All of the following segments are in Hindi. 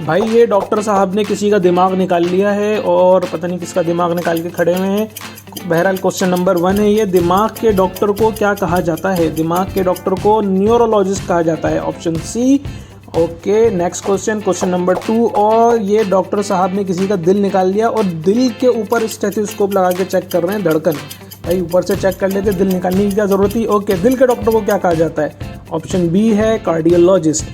भाई ये डॉक्टर साहब ने किसी का दिमाग निकाल लिया है और पता नहीं किसका दिमाग निकाल के खड़े हुए हैं। बहरहाल क्वेश्चन नंबर 1 है ये, दिमाग के डॉक्टर को क्या कहा जाता है? दिमाग के डॉक्टर को न्यूरोलॉजिस्ट कहा जाता है, option C. Okay, next question number 2, और ये डॉक्टर साहब ने किसी का दिल निकाल लिया और दिल के ऊपर स्टेथोस्कोप लगा के चेक कर रहे हैं धड़कन। भाई ऊपर से चेक कर लेते, दिल निकालने की क्या ज़रूरत थी। ओके, दिल के डॉक्टर को क्या कहा जाता है? ऑप्शन बी है कार्डियोलॉजिस्ट,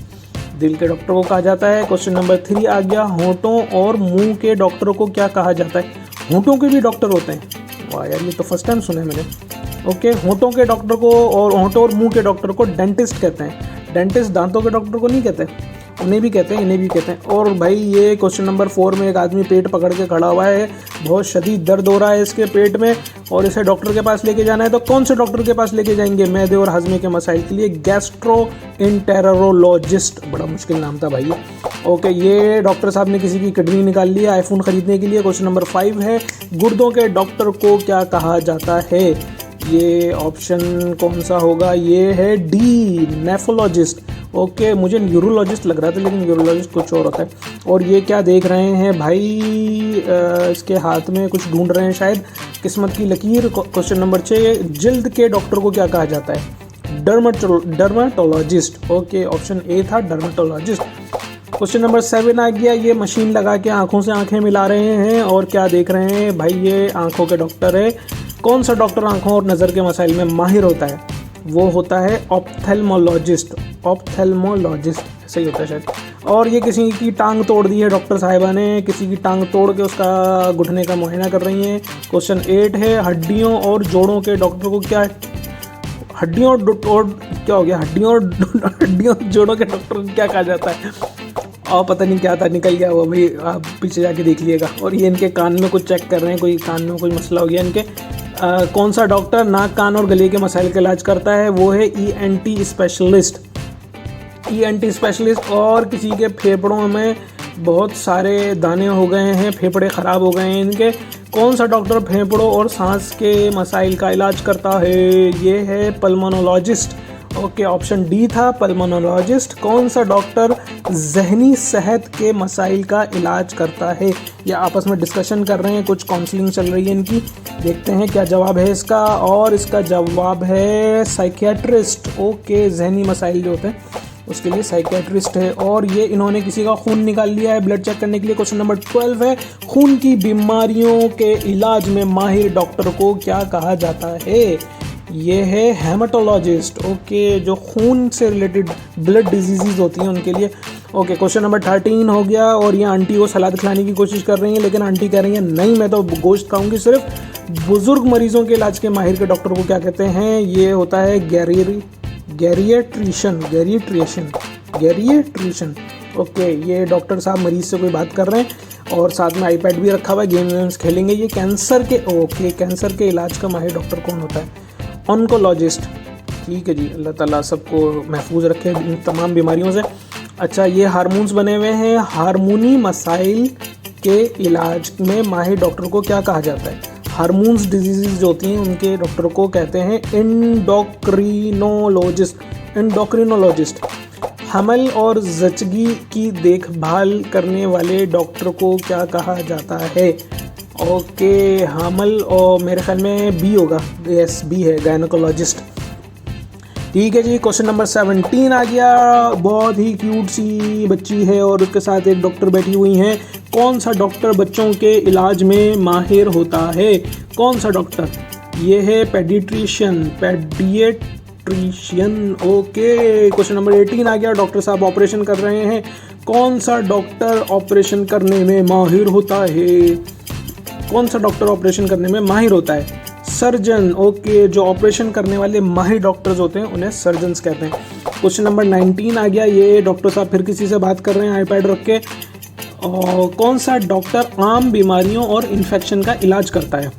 दिल के डॉक्टर को कहा जाता है। क्वेश्चन नंबर 3 आ गया, होंठों और मुंह के डॉक्टर को क्या कहा जाता है? होंठों के भी डॉक्टर होते हैं? वाह यार, ये तो फर्स्ट टाइम सुना है मैंने। ओके, होंठों के डॉक्टर को और होंठों और मुंह के डॉक्टर को डेंटिस्ट कहते हैं। डेंटिस्ट दांतों के डॉक्टर को नहीं कहते, उन्हें भी कहते हैं, इन्हें भी कहते हैं। और भाई ये क्वेश्चन नंबर 4 में एक आदमी पेट पकड़ के खड़ा हुआ है, बहुत शदीद दर्द हो रहा है इसके पेट में और इसे डॉक्टर के पास लेके जाना है। तो कौन से डॉक्टर के पास लेके जाएंगे? मैदे और हजमे के मसाइल के लिए गैस्ट्रोएंटेरोलॉजिस्ट, बड़ा मुश्किल नाम था भाई। ओके, ये डॉक्टर साहब ने किसी की किडनी निकाल ली है आईफोन खरीदने के लिए। क्वेश्चन नंबर 5 है, गुर्दों के डॉक्टर को क्या कहा जाता है? ये ऑप्शन कौन सा होगा? ये है डी, नेफ्रोलॉजिस्ट। ओके, मुझे न्यूरोलॉजिस्ट लग रहा था लेकिन न्यूरोलॉजिस्ट कुछ और होता है। और ये क्या देख रहे हैं भाई? इसके हाथ में कुछ ढूंढ रहे हैं शायद, किस्मत की लकीर। क्वेश्चन नंबर 6, जल्द के डॉक्टर को क्या कहा जाता है? डर्माटोलॉजिस्ट। ओके, ऑप्शन ए था डर्माटोलॉजिस्ट। क्वेश्चन नंबर 7 आ गया, ये मशीन लगा के आंखों से आंखें मिला रहे हैं और क्या देख रहे हैं भाई? ये आंखों के डॉक्टर है। कौन सा डॉक्टर आंखों और नज़र के मसाइल में माहिर होता है? वो होता है ऑप्थेल्मोलॉजिस्ट। ऑप्थेल्मोलॉजिस्ट सही होता है शायद। और ये किसी की टांग तोड़ दी है डॉक्टर साहिबा ने, किसी की टांग तोड़ के उसका घुटने का मुआयना कर रही हैं। क्वेश्चन 8 है, हड्डियों और जोड़ों के डॉक्टर को क्या, हड्डियों और क्या हो गया, हड्डियों और जोड़ों के डॉक्टर को क्या कहा जाता है? और पता नहीं क्या था, निकल गया वो भाई, आप पीछे जाके देख लीजिएगा। और ये इनके कान में कुछ चेक कर रहे हैं, कोई कान में कोई मसला हो गया इनके। कौन सा डॉक्टर नाक कान और गले के मसाइल का इलाज करता है? वो है ENT स्पेशलिस्ट। ENT specialist. और किसी के फेफड़ों में बहुत सारे दाने हो गए हैं, फेफड़े ख़राब हो गए हैं इनके, कौन सा डॉक्टर फेफड़ों और सांस के मसाइल का इलाज करता है? ये है पल्मोनोलॉजिस्ट। ओके, ऑप्शन डी था पल्मोनोलॉजिस्ट। कौन सा डॉक्टर जहनी सेहत के मसाइल का इलाज करता है? या आपस में डिस्कशन कर रहे हैं, कुछ काउंसलिंग चल रही है इनकी। देखते हैं क्या जवाब है इसका, और इसका जवाब है साइकियाट्रिस्ट। ओके, जहनी मसाइल जो होते हैं उसके लिए साइकियाट्रिस्ट है। और ये इन्होंने किसी का खून निकाल लिया है ब्लड चेक करने के लिए। क्वेश्चन नंबर 12 है, खून की बीमारियों के इलाज में माहिर डॉक्टर को क्या कहा जाता है? ये है हेमाटोलॉजिस्ट। ओके, जो खून से रिलेटेड ब्लड डिजीज़ होती हैं उनके लिए। ओके, क्वेश्चन नंबर 13 हो गया, और ये आंटी को सलाद खिलाने की कोशिश कर रही हैं लेकिन आंटी कह रही है नहीं, मैं तो गोश्त खाऊंगी सिर्फ। बुजुर्ग मरीजों के इलाज के माहिर के डॉक्टर को क्या कहते हैं? ये होता है गैरिएट्रिशियन। ओके, ये डॉक्टर साहब मरीज से कोई बात कर रहे हैं और साथ में आईपैड भी रखा हुआ है, गेम्स खेलेंगे ये। कैंसर के इलाज का माहिर डॉक्टर कौन होता है? ऑन्कोलॉजिस्ट। ठीक है जी, अल्लाह ताला सबको महफूज रखे इन तमाम बीमारियों से। अच्छा, ये हार्मोन्स बने हुए हैं, हार्मोनी मसाइल के इलाज में माहिर डॉक्टर को क्या कहा जाता है? हार्मोन्स डिजीज़ जो होती हैं उनके डॉक्टर को कहते हैं एंडोक्रिनोलॉजिस्ट। हमल और जचगी की देखभाल करने वाले डॉक्टर को क्या कहा जाता है? ओके, हमल, और मेरे ख्याल में बी होगा, यस बी है, गायनोकोलॉजिस्ट। ठीक है जी, क्वेश्चन नंबर 17 आ गया, बहुत ही क्यूट सी बच्ची है और उसके साथ एक डॉक्टर बैठी हुई हैं। कौन सा डॉक्टर बच्चों के इलाज में माहिर होता है? कौन सा डॉक्टर? ये है पेडिट्रिशियन। ओके, क्वेश्चन नंबर 18 आ गया, डॉक्टर साहब ऑपरेशन कर रहे हैं, कौन सा डॉक्टर ऑपरेशन करने में माहिर होता है? कौन सा डॉक्टर ऑपरेशन करने में माहिर होता है? सर्जन। ओके, जो ऑपरेशन करने वाले माहिर डॉक्टर्स होते हैं उन्हें सर्जन्स कहते हैं। क्वेश्चन नंबर 19 आ गया, ये डॉक्टर साहब फिर किसी से बात कर रहे हैं आईपैड रख के। और कौन सा डॉक्टर आम बीमारियों और इन्फेक्शन का इलाज करता है?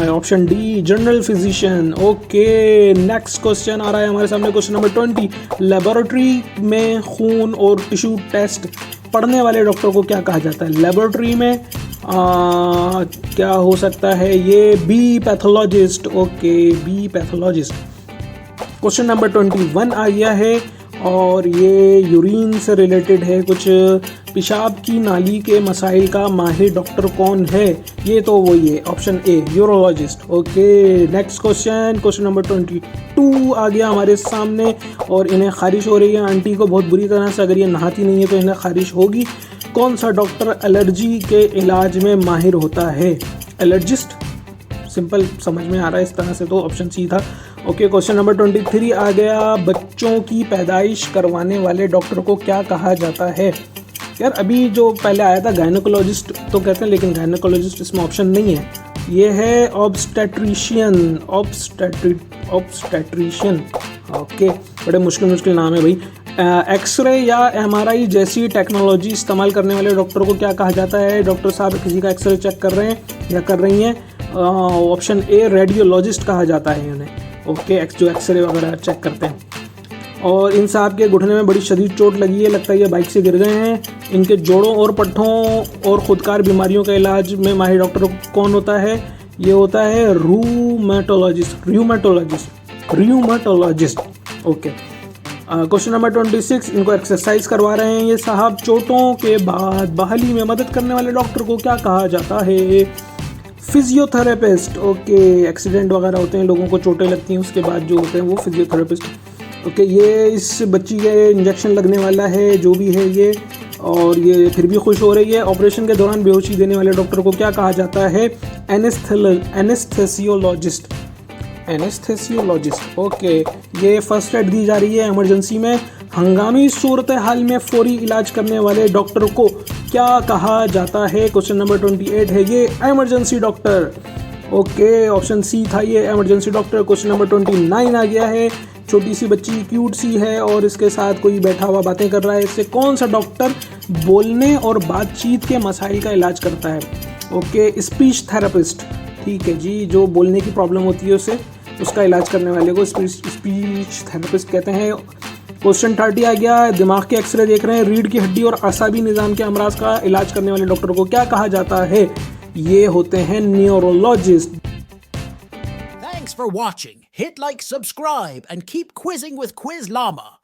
Option D, general physician. Okay, next question आ रहा है हमारे सामने, क्वेश्चन नंबर 20। लेबोरेटरी में खून और टिश्यू टेस्ट पढ़ने वाले डॉक्टर को क्या कहा जाता है? लेबोरेटरी में क्या हो सकता है? ये B, pathologist. Okay, B, pathologist. Question number 21 आ गया है, और ये यूरिन से रिलेटेड है, कुछ पेशाब की नाली के मसाइल का माहिर डॉक्टर कौन है? ये तो वही है, option A, urologist. Okay, next question number 22 आ गया हमारे सामने और इन्हें खारिश हो रही है आंटी को बहुत बुरी तरह से, अगर ये नहाती नहीं है तो इन्हें खारिश होगी। कौन सा डॉक्टर एलर्जी के इलाज में माहिर होता है? एलर्जिस्ट, सिंपल समझ में आ रहा है इस तरह से, तो ऑप्शन सी था। ओके, क्वेश्चन नंबर 23 आ गया, बच्चों की पैदाइश करवाने वाले डॉक्टर को क्या कहा जाता है? यार अभी जो पहले आया था गायनेकोलॉजिस्ट तो कहते हैं, लेकिन गायनेकोलॉजिस्ट इसमें ऑप्शन नहीं है, ये है ऑब्स्टेट्रिशियन। ऑब्स्टेट्रिशियन, ओके, बड़े मुश्किल नाम है भाई। एक्सरे या एमआरआई जैसी टेक्नोलॉजी इस्तेमाल करने वाले डॉक्टर को क्या कहा जाता है? डॉक्टर साहब किसी का एक्सरे चेक कर रहे हैं या कर रही हैं, ऑप्शन ए, रेडियोलॉजिस्ट कहा जाता है उन्हें। ओके, जो एक्सरे वगैरह चेक करते हैं। और इन साहब के घुटने में बड़ी शदीद चोट लगी है, लगता है ये बाइक से गिर गए हैं। इनके जोड़ों और पट्ठों और खुदकार बीमारियों का इलाज में माहिर डॉक्टर कौन होता है? ये होता है र्यूमेटोलॉजिस्ट। ओके, क्वेश्चन नंबर 26, इनको एक्सरसाइज करवा रहे हैं ये साहब, चोटों के बाद बहाली में मदद करने वाले डॉक्टर को क्या कहा जाता है? फिजियोथेरेपिस्ट। ओके, एक्सीडेंट वगैरह होते हैं, लोगों को चोटें लगती हैं, उसके बाद जो होते हैं वो फिजियोथेरेपिस्ट। ओके, ये इस बच्ची के इंजेक्शन लगने वाला है जो भी है ये, और ये फिर भी खुश हो रही है। ऑपरेशन के दौरान बेहोशी देने वाले डॉक्टर को क्या कहा जाता है? एनेस्थेसियोलॉजिस्ट। ओके, ये फर्स्ट एड दी जा रही है इमरजेंसी में। हंगामी सूरत हाल में फौरी इलाज करने वाले डॉक्टर को क्या कहा जाता है? क्वेश्चन नंबर 28 है ये, emergency doctor. Okay, option C था ये, इमरजेंसी डॉक्टर। क्वेश्चन नंबर 29 आ गया है, छोटी सी बच्ची क्यूट सी है और इसके साथ कोई बैठा हुआ बातें कर रहा है, इससे कौन सा डॉक्टर बोलने और बातचीत के मसाइल का इलाज करता है? Okay, speech therapist. ठीक है जी, जो बोलने की प्रॉब्लम होती है उसे, उसका इलाज करने वाले को स्पीच थेरेपिस्ट कहते हैं। क्वेश्चन 30 आ गया, दिमाग के एक्सरे देख रहे हैं, रीढ़ की हड्डी और असाबी निज़ाम के अमराज का इलाज करने वाले डॉक्टर को क्या कहा जाता है? ये होते हैं neurologist. Thanks for watching. Hit like, subscribe, and keep quizzing with Quiz Llama.